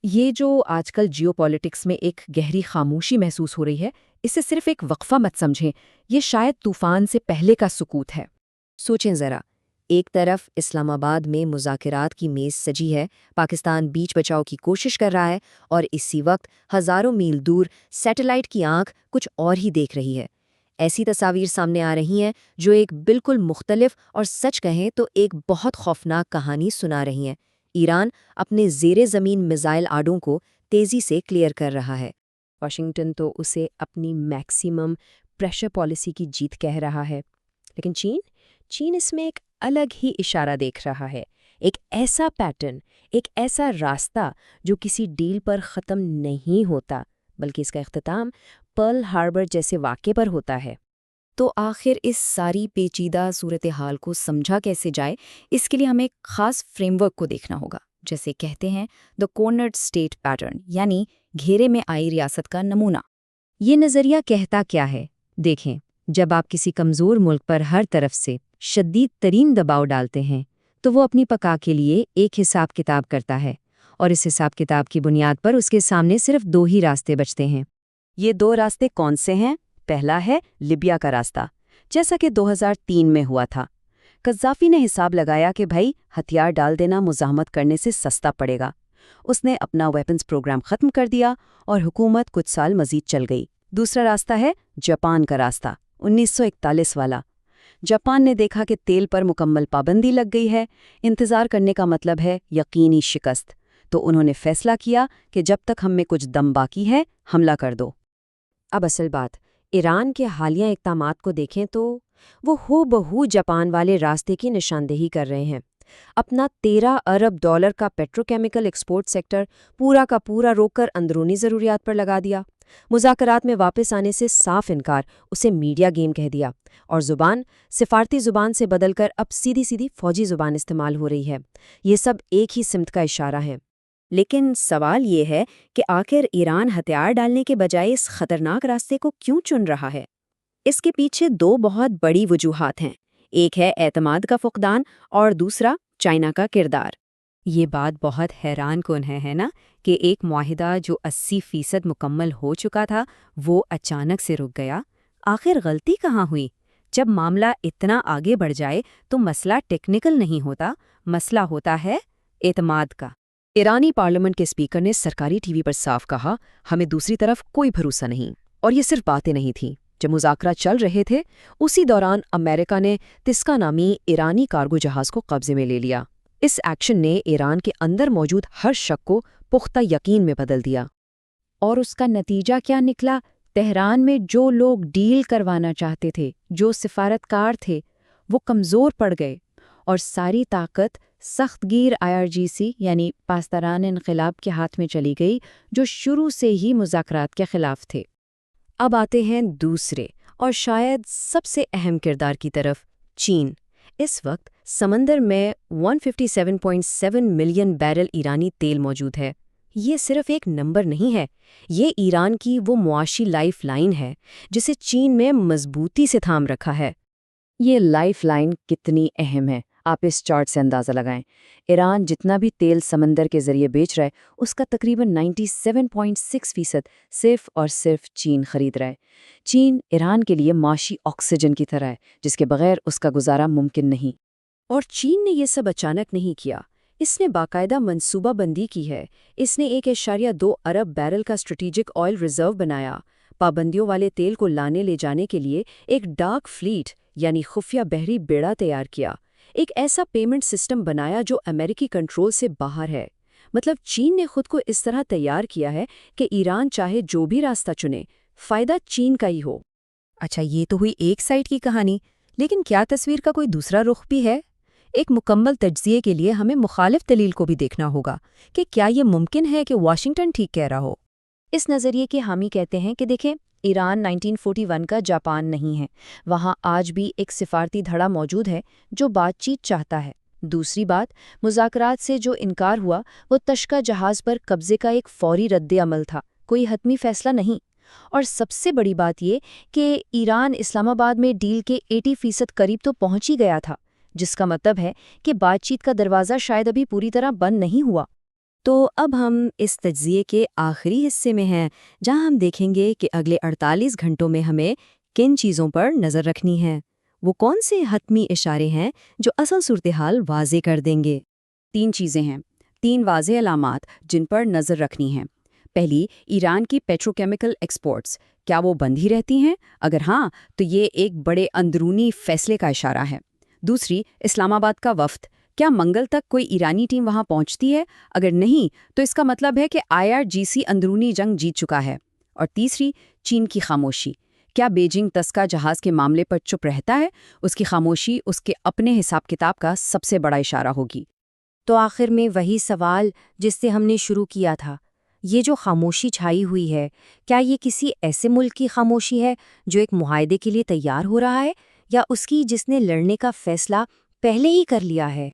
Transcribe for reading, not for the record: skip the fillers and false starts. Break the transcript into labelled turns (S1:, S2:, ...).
S1: یہ جو آج کل جیو پالیٹکس میں ایک گہری خاموشی محسوس ہو رہی ہے، اسے صرف ایک وقفہ مت سمجھیں، یہ شاید طوفان سے پہلے کا سکوت ہے۔
S2: سوچیں ذرا، ایک طرف اسلام آباد میں مذاکرات کی میز سجی ہے، پاکستان بیچ بچاؤ کی کوشش کر رہا ہے، اور اسی وقت ہزاروں میل دور سیٹلائٹ کی آنکھ کچھ اور ہی دیکھ رہی ہے۔ ایسی تصاویر سامنے آ رہی ہیں جو ایک بالکل مختلف اور سچ کہیں تو ایک بہت خوفناک کہانی سنا رہی ہیں۔ ایران اپنے زیر زمین میزائل آڑوں کو تیزی سے کلیئر کر رہا ہے۔
S1: واشنگٹن تو اسے اپنی میکسیمم پریشر پالیسی کی جیت کہہ رہا ہے، لیکن چین اس میں ایک الگ ہی اشارہ دیکھ رہا ہے، ایک ایسا پیٹرن، ایک ایسا راستہ جو کسی ڈیل پر ختم نہیں ہوتا، بلکہ اس کا اختتام پرل ہاربر جیسے واقعے پر ہوتا ہے۔
S2: تو آخر اس ساری پیچیدہ صورتحال کو سمجھا کیسے جائے، اس کے لیے ہمیں ایک خاص فریم ورک کو دیکھنا ہوگا، جیسے کہتے ہیں دا کارنرڈ اسٹیٹ پیٹرن، یعنی گھیرے میں آئی ریاست کا نمونہ۔ یہ نظریہ کہتا کیا ہے؟ دیکھیں، جب آپ کسی کمزور ملک پر ہر طرف سے شدید ترین دباؤ ڈالتے ہیں تو وہ اپنی بقا کے لیے ایک حساب کتاب کرتا ہے، اور اس حساب کتاب کی بنیاد پر اس کے سامنے صرف دو ہی راستے بچتے ہیں۔
S1: یہ دو راستے کون سے ہیں؟ پہلا ہے لیبیا کا راستہ، جیسا کہ 2003 میں ہوا تھا۔ قذافی نے حساب لگایا کہ بھائی ہتھیار ڈال دینا مزاحمت کرنے سے سستا پڑے گا۔ اس نے اپنا ویپنز پروگرام ختم کر دیا اور حکومت کچھ سال مزید چل گئی۔ دوسرا راستہ ہے جاپان کا راستہ، 1941 والا۔ جاپان نے دیکھا کہ تیل پر مکمل پابندی لگ گئی ہے، انتظار کرنے کا مطلب ہے یقینی شکست، تو انہوں نے فیصلہ کیا کہ جب تک ہم میں کچھ دم باقی ہے حملہ کر دو۔
S2: اب اصل بات، ایران کے حالیہ اقدامات کو دیکھیں تو وہ ہو بہو جاپان والے راستے کی نشاندہی کر رہے ہیں۔ اپنا $13 ارب کا پیٹروکیمیکل ایکسپورٹ سیکٹر پورا کا پورا روک کر اندرونی ضروریات پر لگا دیا، مذاکرات میں واپس آنے سے صاف انکار، اسے میڈیا گیم کہہ دیا، اور زبان سفارتی زبان سے بدل کر اب سیدھی فوجی زبان استعمال ہو رہی ہے۔ یہ سب ایک ہی سمت کا اشارہ ہے۔ لیکن سوال یہ ہے کہ آخر ایران ہتھیار ڈالنے کے بجائے اس خطرناک راستے کو کیوں چن رہا ہے؟ اس کے پیچھے دو بہت بڑی وجوہات ہیں، ایک ہے اعتماد کا فقدان اور دوسرا چائنا کا کردار۔
S1: یہ بات بہت حیران کن ہے نا، کہ ایک معاہدہ جو 80% مکمل ہو چکا تھا وہ اچانک سے رک گیا۔ آخر غلطی کہاں ہوئی؟ جب معاملہ اتنا آگے بڑھ جائے تو مسئلہ ٹیکنیکل نہیں ہوتا، مسئلہ ہوتا ہے اعتماد کا۔
S2: ایرانی پارلیمنٹ کے اسپیکر نے سرکاری ٹی وی پر صاف کہا، ہمیں دوسری طرف کوئی بھروسہ نہیں۔ اور یہ صرف باتیں نہیں تھیں، جب مذاکرات چل رہے تھے اسی دوران امریکہ نے تسکا نامی ایرانی کارگو جہاز کو قبضے میں لے لیا۔ اس ایکشن نے ایران کے اندر موجود ہر شک کو پختہ یقین میں بدل دیا۔
S1: اور اس کا نتیجہ کیا نکلا؟ تہران میں جو لوگ ڈیل کروانا چاہتے تھے، جو سفارتکار تھے، وہ کمزور پڑ گئے، اور ساری طاقت سخت گیر IRGC یعنی پاسداران انقلاب کے ہاتھ میں چلی گئی، جو شروع سے ہی مذاکرات کے خلاف تھے۔
S2: اب آتے ہیں دوسرے اور شاید سب سے اہم کردار کی طرف، چین۔ اس وقت سمندر میں 157.7 ملین بیرل ایرانی تیل موجود ہے۔ یہ صرف ایک نمبر نہیں ہے، یہ ایران کی وہ معاشی لائف لائن ہے جسے چین میں مضبوطی سے تھام رکھا ہے۔
S1: یہ لائف لائن کتنی اہم ہے، آپ اس چارٹ سے اندازہ لگائیں۔ ایران جتنا بھی تیل سمندر کے ذریعے بیچ رہا ہے، اس کا تقریباً 97.6% صرف اور صرف چین خرید رہا ہے۔ چین ایران کے لیے معاشی آکسیجن کی طرح ہے، جس کے بغیر اس کا گزارا ممکن نہیں۔
S2: اور چین نے یہ سب اچانک نہیں کیا، اس نے باقاعدہ منصوبہ بندی کی ہے۔ اس نے 1.2 ارب بیرل کا اسٹریٹجک آئل ریزرو بنایا، پابندیوں والے تیل کو لانے لے جانے کے لیے ایک ڈارک فلیٹ یعنی خفیہ بحری بیڑا تیار کیا، ایک ایسا پیمنٹ سسٹم بنایا جو امریکی کنٹرول سے باہر ہے۔ مطلب چین نے خود کو اس طرح تیار کیا ہے کہ ایران چاہے جو بھی راستہ چنے، فائدہ چین کا ہی ہو۔
S1: اچھا، یہ تو ہوئی ایک سائڈ کی کہانی، لیکن کیا تصویر کا کوئی دوسرا رخ بھی ہے؟ ایک مکمل تجزیے کے لیے ہمیں مخالف دلیل کو بھی دیکھنا ہوگا کہ کیا یہ ممکن ہے کہ واشنگٹن ٹھیک کہہ رہا ہو۔
S2: اس نظریے کے حامی کہتے ہیں کہ دیکھیں، ایران 1941 کا جاپان نہیں ہے، وہاں آج بھی ایک سفارتی دھڑا موجود ہے جو بات چیت چاہتا ہے۔ دوسری بات، مذاکرات سے جو انکار ہوا وہ تشکا جہاز پر قبضے کا ایک فوری رد عمل تھا، کوئی حتمی فیصلہ نہیں۔ اور سب سے بڑی بات یہ کہ ایران اسلام آباد میں ڈیل کے 80% قریب تو پہنچ ہی گیا تھا، جس کا مطلب ہے کہ بات چیت کا دروازہ شاید ابھی پوری طرح بند نہیں ہوا۔ تو اب ہم اس تجزیے کے آخری حصے میں ہیں، جہاں ہم دیکھیں گے کہ اگلے 48 گھنٹوں میں ہمیں کن چیزوں پر نظر رکھنی ہے۔ وہ کون سے حتمی اشارے ہیں جو اصل صورتحال واضح کر دیں گے؟
S1: 3 چیزیں ہیں، 3 واضح علامات جن پر نظر رکھنی ہے۔ پہلی، ایران کی پیٹروکیمیکل ایکسپورٹس، کیا وہ بند ہی رہتی ہیں؟ اگر ہاں تو یہ ایک بڑے اندرونی فیصلے کا اشارہ ہے۔ دوسری، اسلام آباد کا وفد، کیا منگل تک کوئی ایرانی ٹیم وہاں پہنچتی ہے؟ اگر نہیں تو اس کا مطلب ہے کہ IRGC اندرونی جنگ جیت چکا ہے۔ اور تیسری، چین کی خاموشی، کیا بیجنگ تسکا جہاز کے معاملے پر چپ رہتا ہے؟ اس کی خاموشی اس کے اپنے حساب کتاب کا سب سے بڑا اشارہ ہوگی۔
S2: تو آخر میں وہی سوال جس سے ہم نے شروع کیا تھا، یہ جو خاموشی چھائی ہوئی ہے، کیا یہ کسی ایسے ملک کی خاموشی ہے جو ایک معاہدے کے لیے تیار ہو رہا ہے، یا اس کی جس نے لڑنے کا فیصلہ پہلے ہی کر لیا ہے؟